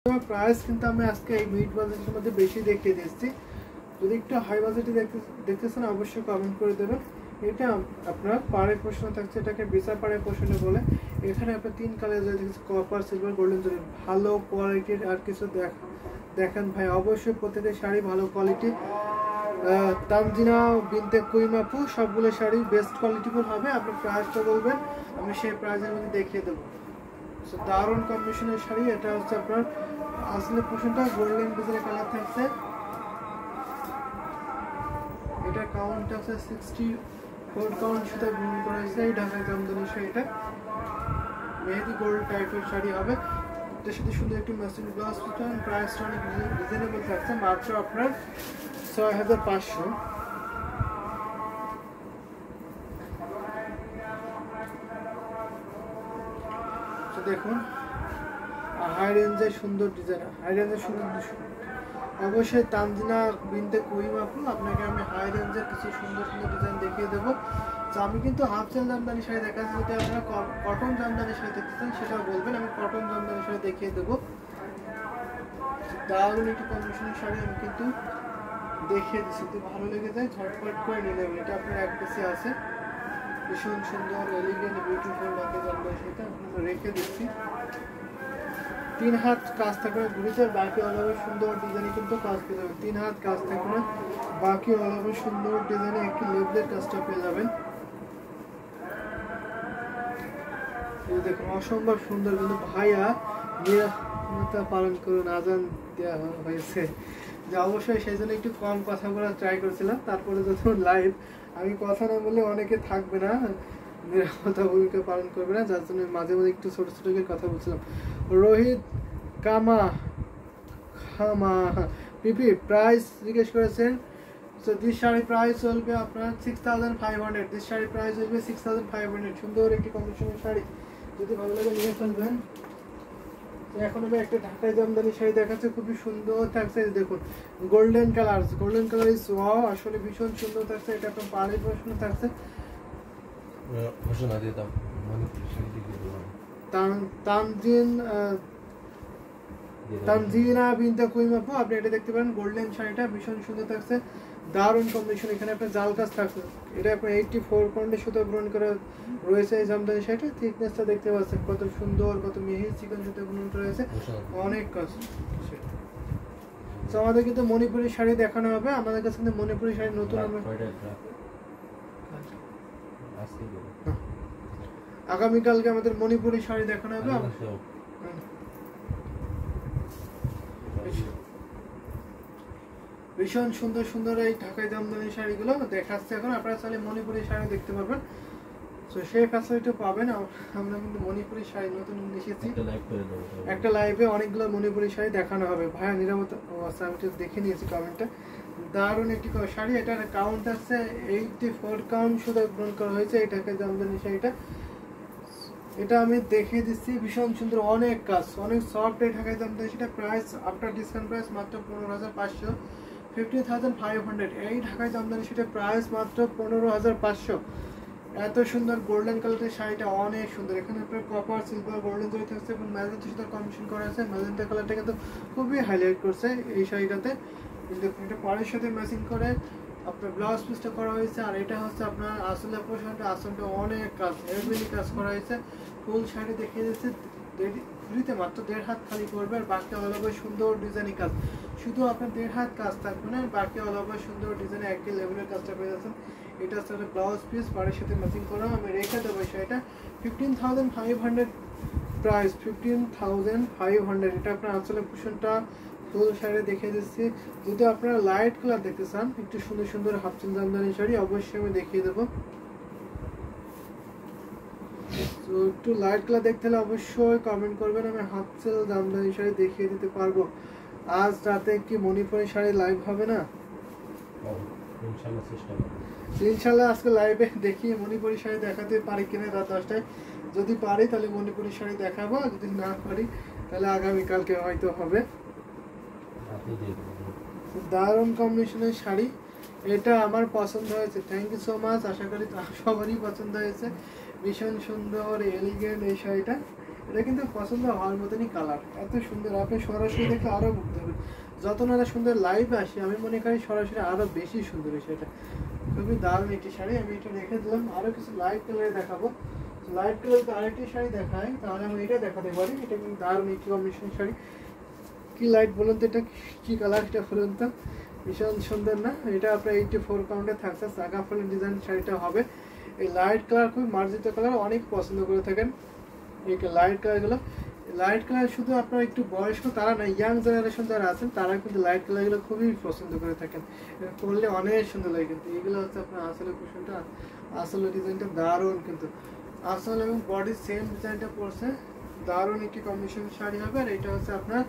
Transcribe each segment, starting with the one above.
Price কিন্তু আমি আজকে এই মিড বাজেটের মধ্যে বেশি দেখিয়ে দিচ্ছি। যদি একটু হাই বাজেটে দেখতেছেন অবশ্যই কমেন্ট করে দেবেন। এটা আপনার পাড়ের পোর্শন থাকছে, এটাকে বিচার পাড়ের পোর্শনে বলে। এখানে আপনার 3 কালার দেখছেন, কপার, সিলভার, গোল্ডেন জরি। ভালো কোয়ালিটির আর কিছু দেখেন ভাই, অবশ্যই প্রত্যেকটা শাড়ি ভালো কোয়ালিটি। তানজিনা বিনতে কুইমাপু সবগুলো শাড়ি বেস্ট কোয়ালিটিফুল হবে। আপনি প্রাইসটা বলবেন, আমি সেই প্রাইসের মধ্যে দেখিয়ে দেবো। দারুণ কম্বিনেশনের শাড়ি। এটা হচ্ছে আপনার আসলে পোর্শনটা গোল্ডেন ডিজাইনের কালার থাকছে। এটা কাউন্ট আছে 64 কাউন্ট সুতা বুন করা হয়েছে। এই ঢাকায় জামদানি শাড়িটা মেহেদি গোল্ড টাইপের শাড়ি হবে। এটার সাথে সুন্দর একটি ম্যাচিং ব্লাউজ পিস। প্রাইসটা অনেক রিজনেবল থাকছে, মাত্র আপনার 6500। দেখুন হাই রেঞ্জের সুন্দর ডিজাইন, হাই রেঞ্জের সুন্দর অবশ্যই তানজিনা বিনতে কুইমাপু আপনাকে আমি হাই রেঞ্জের কিছু সুন্দর সুন্দর ডিজাইন দেখিয়ে দেবো। তো আমি কিন্তু হাফ সেল জামদানি শাড়ি দেখাচ্ছি, যদি আপনারা কটন জামদানি শাড়ি দেখতে চান সেটাও বলবেন, আমি কটন জামদানি শাড়ি দেখিয়ে দেবো। দারুণ একটি কম্বিনেশনের শাড়ি আমি কিন্তু দেখিয়ে দিচ্ছি, যদি ভালো লেগে যায় ঝটপট করে নিয়ে নেবেন। এটা আপনার এক পিসে আছে, ভীষণ সুন্দর এলিগেন্ট বিউটিফুল লাগে জামদানি শাড়িটা আপনারা রেখে দিচ্ছি। 3 হাত কাজ থাকবে ঘুরিতে, বাকি অল ওভার সুন্দর ডিজাইনে কিন্তু কাজ পেয়ে যাবেন। 3 হাত কাজ থাকবে না, বাকি অল ওভার সুন্দর ডিজাইনে একটি লেবলের কাজটা পেয়ে যাবেন। এই দেখুন অসম্ভব সুন্দর, কিন্তু ভাইয়া নিরাপত্তা পালন করুন আজান দেওয়া হয়েছে যে অবশ্যই সেই জন্য একটু কম কথা বলার ট্রাই করেছিলাম। তারপরে যখন লাইভ আমি কথা না বললে অনেকে থাকবে না, নিরাপত্তা ভূমিকা পালন করবে না, যার জন্য মাঝে মাঝে একটু ছোট ছোট করে কথা বলছিলাম। রোহিত খামা পিপি প্রাইস জিজ্ঞেস করেছেন। সো দিস শাড়ি প্রাইস চলবে আপনার 6500। দিস শাড়ি প্রাইস চলবে 6500। সুন্দর একটি কম্বিনেশনের শাড়ি, যদি ভালো লাগে নিয়ে ফেলবেন। এখন আমি একটা ঢাকাই জামদানি শাড়ি দেখাচ্ছি, খুবই সুন্দর থাকছে। দেখুন golden colour, golden colour is wow, আসলে ভীষণ সুন্দর থাকছে। এটা আপনার পাড়ের পোর্শন থাকছে। তানজিনা বিনতে কুইমাপু আপনি এটা দেখতে পারেন। গোল্ডেন শাড়িটা ভীষণ সুন্দর থাকছে, দারুণ কম্বিনেশন। এখানে আপনার জাল কাজ থাকছে, এটা আপনার 84 পয়েন্টে সুতো বুনন করা রয়েছে। এই জামদানি শাড়িটা থিকনেসটা দেখতে পাচ্ছেন কত সুন্দর, কত মিহি চিকন সুতো বুনন করা হয়েছে, অনেক কাজ। তো আমাদের কিন্তু মণিপুরি শাড়ি দেখানো হবে, আমাদের কাছে কিন্তু মণিপুরি শাড়ি নতুন আগামীকালকে আমাদের মণিপুরি শাড়ি দেখানো হবে। ভীষণ সুন্দর সুন্দর এই ঢাকাই জামদানি শাড়িগুলো দেখাচ্ছে এখন। আপনারা চাইলে মণিপুরি শাড়ি দেখতে পারবেন, তো সেই ফ্যাসিলিটি পাবেন। আমরা কিন্তু মণিপুরি শাড়ি নতুন এসেছি, একটা লাইভে অনেকগুলো মণিপুরি শাড়ি দেখানো হবে। ভাইয়া নিরাপত্তা আমি দেখে নিয়েছি কমেন্টটা। দারুণ একটি শাড়ি, এটার কাউন্ট আছে 84 কাউন্ট শুধু গ্রহণ করা হয়েছে এই ঢাকাই জামদানি শাড়িটা। এটা আমি দেখিয়ে দিচ্ছি, ভীষণ সুন্দর, অনেক কাজ, অনেক সফট এই ঢাকাই জামদানি শাড়িটা। প্রাইস আফটার ডিসকাউন্ট প্রাইস মাত্র 15500, 15500। এই ঢাকাই জামদানি শাড়িটার প্রাইস মাত্র 15500। এত সুন্দর গোল্ডেন কালারের শাড়িটা অনেক সুন্দর। এখানে আপনার কপার, সিলভার, গোল্ডেন জরি থাকছে এবং ম্যাজেন্টা সাথে কম্বিনেশন করা আছে। ম্যাজেন্টা কালারটা কিন্তু খুবই হাইলাইট করছে এই শাড়িটাতে। দেখুন এটা পাড়ের সাথে ম্যাচিং করে আপনার ব্লাউজ পিসটা করা হয়েছে। আর এটা হচ্ছে আপনার আসলের পোর্শনটা, আসলটা অনেক কাজ, হেভি কাজ করা হয়েছে। ফুল শাড়ি দেখিয়ে দিচ্ছে, ঘুরিতে মাত্র 1.5 হাত খালি করবে, আর বাকি অল ওভার সুন্দর ডিজাইনের কাজ। শুধু আপনার 1.5 হাত কাজ থাকবে না, বাকি অল ওভার সুন্দর ডিজাইনে একই লেভেলের কাজটা পেয়ে যাচ্ছেন। এটা হচ্ছে ব্লাউজ পিস পাড়ের সাথে ম্যাচিং করা। আমি রেখে দেবো শাড়িটা 15500 প্রাইস, 15500। এটা আপনার আঁচলের পোর্শনটা ফুল শাড়ি দেখিয়ে দিচ্ছি। যদি আপনারা লাইট কালার দেখতে চান, একটু সুন্দর সুন্দর হাফসেল জামদানি শাড়ি অবশ্যই আমি দেখিয়ে দেবো। তো একটু লাইট কালার দেখতে হলে অবশ্যই কমেন্ট করবেন, আমি হাফসেল জামদানি শাড়ি দেখিয়ে দিতে পারবো। আজ রাতে কি মণিপুরি শাড়ি লাইভ হবে না? ইনশাল্লাহ আজকে লাইভে দেখি মণিপুরি শাড়ি দেখাতে পারি কিনা রাত 10টায়। যদি পারি তাহলে মণিপুরি শাড়ি দেখাবো, যদি না পারি তাহলে আগামীকালকে হয়তো হবে। দারুণ কম্বিনেশনের শাড়ি, এটা আমার পছন্দ হয়েছে। থ্যাংক ইউ সো মাচ, আশা করি সবারই পছন্দ হয়েছে। ভীষণ সুন্দর এলিগেন্ট এই শাড়িটা। এটা কিন্তু পছন্দ হওয়ার মতনই কালার, এত সুন্দর। আপনি সরাসরি দেখলে আরো মুগ্ধ হবেন। যত না সুন্দর লাইভ আসে আমি মনে করি সরাসরি আরো বেশি সুন্দর সেটা। খুবই দারুণ একটি শাড়ি, আমি এটা রেখে দিলাম। আরো কিছু লাইট কালারে দেখাবো। লাইট কালার আরেকটি শাড়ি দেখাই, তাহলে আমি এটা দেখাতে পারি। এটা কিন্তু দারুণ একটি কম্বিনেশন শাড়ি। কি লাইট বলুন তো, এটা কি কালার, এটা বলুন তো, ভীষণ সুন্দর না? এটা আপনার 84 কাউন্টে থাকছে, সাগা ফুলের ডিজাইন শাড়িটা হবে। এই লাইট কালার খুব মার্জিত কালার, অনেক পছন্দ করে থাকেন এই লাইট কালারগুলো। লাইট কালার শুধু আপনার একটু বয়স্ক তারা না, ইয়াং জেনারেশন যারা আছেন তারা কিন্তু লাইট কালারগুলো খুবই পছন্দ করে থাকেন, পরলে অনেক সুন্দর লাগে। কিন্তু এগুলো হচ্ছে আপনার আসলে কুশনটা, আসলে ডিজাইনটা দারুণ। কিন্তু আসলে এবং বডির সেম ডিজাইনটা পড়ছে, দারুণ একটি কম্বিনেশন শাড়ি হবে। আর এটা হচ্ছে আপনার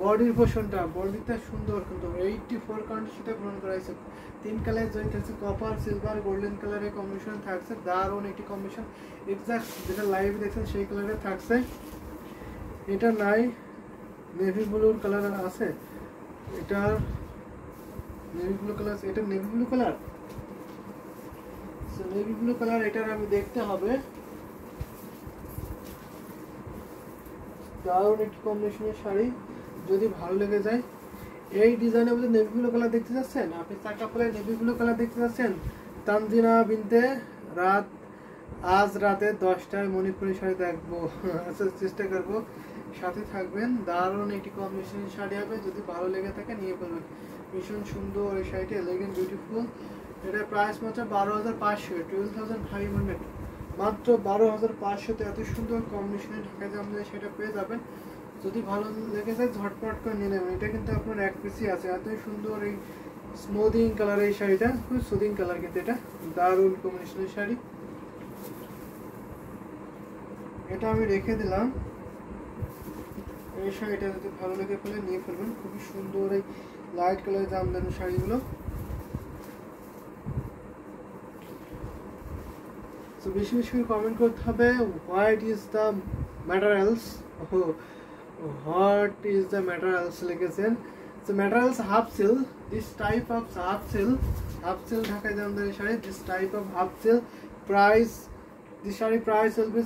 বডির পোর্শনটা, বডিটা সুন্দর কিন্তু 84 কাউন্টের সাথে গ্রহণ করা হয়েছে। 3 কালার জয়েন্ট আছে, কপার, সিলভার, গোল্ডেন কালারের কম্বিনেশন থাকছে, দারুণ একটি কম্বিনেশন। এক্সাক্ট যেটা লাইভ দেখছেন সেই কালারে থাকছে। এটা নাই, নেভি ব্লুর কালার আছে, এটা নেভি ব্লু কালার, এটা navy blue colour, navy blue colour. এটার আমি দেখতে হবে, দারুণ একটি কম্বিনেশনের শাড়ি, যদি ভালো লেগে যায়। এই ডিজাইনের মধ্যে নেভি ব্লু কালার দেখতে যাচ্ছেন আপনি, চাকা ফুলের নেভি ব্লু কালার দেখতে যাচ্ছেন, তানজিনা বিনতে রাত, আজ রাতে 10টায় মণিপুরি শাড়ি দেখবো। আচ্ছা, চেষ্টা করবো, সাথে থাকবেন। দারুণ একটি কম্বিনেশনের শাড়ি হবে, যদি ভালো লেগে থাকে নিয়ে ফেলবেন। ভীষণ সুন্দর এই শাড়িটি, এলিগেন্ট বিউটিফুল। এটা প্রাইস মাত্র 12,500, 12,500, মাত্র 12,500তে এত সুন্দর কম্বিনেশনে ঢাকা জামদানি সেটা পেয়ে যাবেন। যদি ভালো লেগে যায় ঝটপট করে নিয়ে নেবেন। এটা কিন্তু আপনার এক পিসই আছে, এত সুন্দর এই স্মুদিং কালার এই শাড়িটা, খুব সুদিং কালার। কিন্তু এটা দারুণ কম্বিনেশনের শাড়ি, এটা আমি রেখে দিলাম। এই শাড়িটা যদি ভালো লেগে ফেলে নিয়ে ফেলবেন, খুবই সুন্দর এই লাইট কালার জামদানি শাড়িগুলো। তো বেশি বেশি করে কমেন্ট করতে হবে, what is the materials, what is the materials লিখেছেন। So materials half silk, this type of half silk ঢাকাই Jamdani sari, this type of half silk price, this sari price will be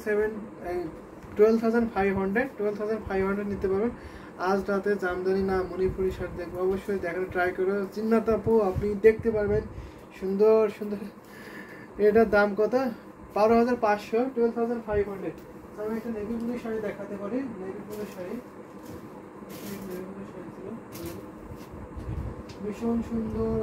12,500 নিতে পারবেন। আজ রাতে জামদানি না মণিপুরি শাড়ি দেখবো, অবশ্যই দেখার ট্রাই করো। জিন্নাত আপু আপনি দেখতে পারবেন, সুন্দর সুন্দর। এটার দাম কত? 12,500, 12,500। আমি একটা নেভি ব্লু শাড়ি দেখাতে পারি, নেভি ব্লু শাড়ি, ভীষণ সুন্দর।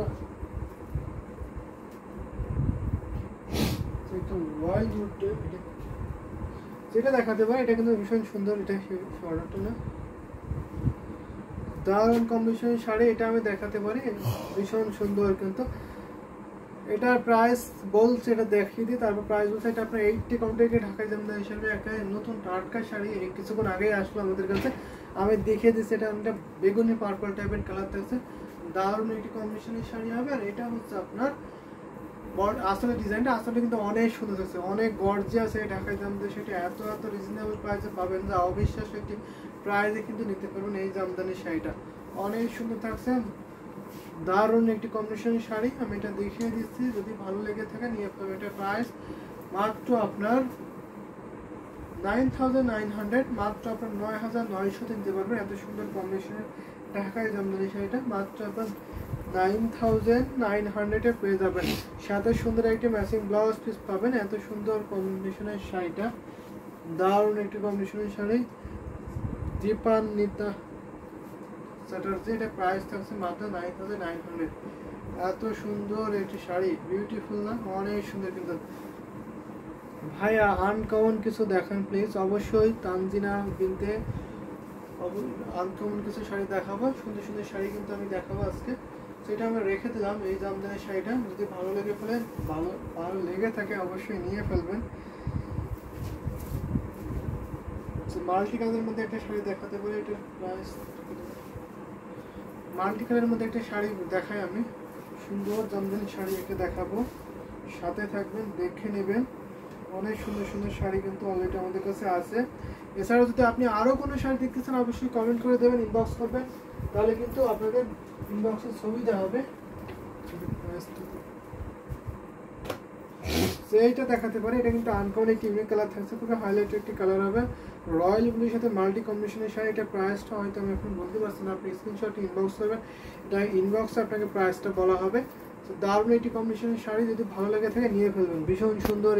যেটা দেখাতে পারি এটা কিন্তু ভীষণ সুন্দর, এটা শর্টটা না, দারুণ কম্বিনেশন শাড়ি। এটা আমি দেখাতে পারি, ভীষণ সুন্দর। কিন্তু এটার প্রাইস বলছে, এটা দেখিয়ে দিই, তারপর প্রাইস বলছে। এটা আপনার 80 কাউন্টারে ঢাকায় জামদানি হিসাবে একটা নতুন টাটকা শাড়ি, কিছুক্ষণ আগেই আসলো আমাদের কাছে, আমি দেখিয়ে দিচ্ছি। এটা একটা বেগুনি পার্পল টাইপের কালার থাকছে, দারুণ একটি কম্বিনেশনের শাড়ি হবে। আর এটা হচ্ছে আপনার আসলে ডিজাইনটা আসলে কিন্তু অনেক সুন্দর থাকছে, অনেক গর্জিয়াস এই ঢাকায় জামদানি। সেটা এত এত রিজনেবল প্রাইসে পাবেন যা অবিশ্বাস্য একটি প্রাইসে কিন্তু নিতে পারবেন এই জামদানি শাড়িটা, অনেক সুন্দর থাকছে, দারুণ একটি কম্বিনেশনের শাড়ি। আমি এটা দেখিয়ে দিচ্ছি, যদি ভালো লেগে থাকে নিয়ে ফেলবেন। এটা প্রাইস মাত্র আপনার 9,900, মাত্র আপনার 9,900 নিতে পারবেন। এত সুন্দর কম্বিনেশনের ঢাকায় জামদানি শাড়িটা মাত্র আপনার 9,900 পেয়ে যাবেন। সাথে সুন্দর একটি ম্যাচিং ব্লাউজ পিস পাবেন। এত সুন্দর কম্বিনেশনের শাড়িটা, দারুণ একটি কম্বিনেশনের শাড়ি, দীপান্বিতা চ্যাটার্জি। এটা প্রাইস থাকছে মাত্র 9,900। এত সুন্দর একটি শাড়ি, বিউটিফুল না? অনেক সুন্দর। কিন্তু ভাইয়া আনকমন কিছু দেখান প্লিজ। অবশ্যই তানজিনা বিনতে আনকমন কিছু শাড়ি দেখাবো, সুন্দর সুন্দর শাড়ি কিন্তু আমি দেখাবো আজকে। সেটা আমরা রেখে দিলাম এই জামদানি শাড়িটা, যদি ভালো লেগে ফেলেন, ভালো লেগে থাকে অবশ্যই নিয়ে ফেলবেন। মাল্টি কালারের মধ্যে একটা শাড়ি দেখাতে পারি, এটার প্রাইস মাল্টি কালারের মধ্যে একটা শাড়ি দেখাই আমি, সুন্দর জামদানি শাড়ি একটা দেখাবো, সাথে থাকবেন, দেখে নেবেন। অনেক সুন্দর সুন্দর শাড়ি কিন্তু অলরেডি আমাদের কাছে আছে। এছাড়াও যদি আপনি আরও কোনো শাড়ি দেখতে চান অবশ্যই কমেন্ট করে দেবেন, ইনবক্স করবেন, তাহলে কিন্তু আপনাদের ইনবক্সে সুবিধা হবে। সো এইটা দেখাতে পারে, এটা কিন্তু আনকমন একটি ইউনিক কালার থাকছে, খুবই হাইলাইট একটি কালার হবে রয়্যাল ব্লুর সাথে মাল্টি কম্বিনেশনের শাড়ি। এটা প্রাইসটা হয়তো আমি এখন বলতে পারছি না, আপনি স্ক্রিনশট ইনবক্স করবেন, এটা ইনবক্সে আপনাকে প্রাইসটা বলা হবে। তো দারুণ একটি কম্বিনেশনের শাড়ি, যদি ভালো লেগে থাকে নিয়ে ফেলবেন, ভীষণ সুন্দর।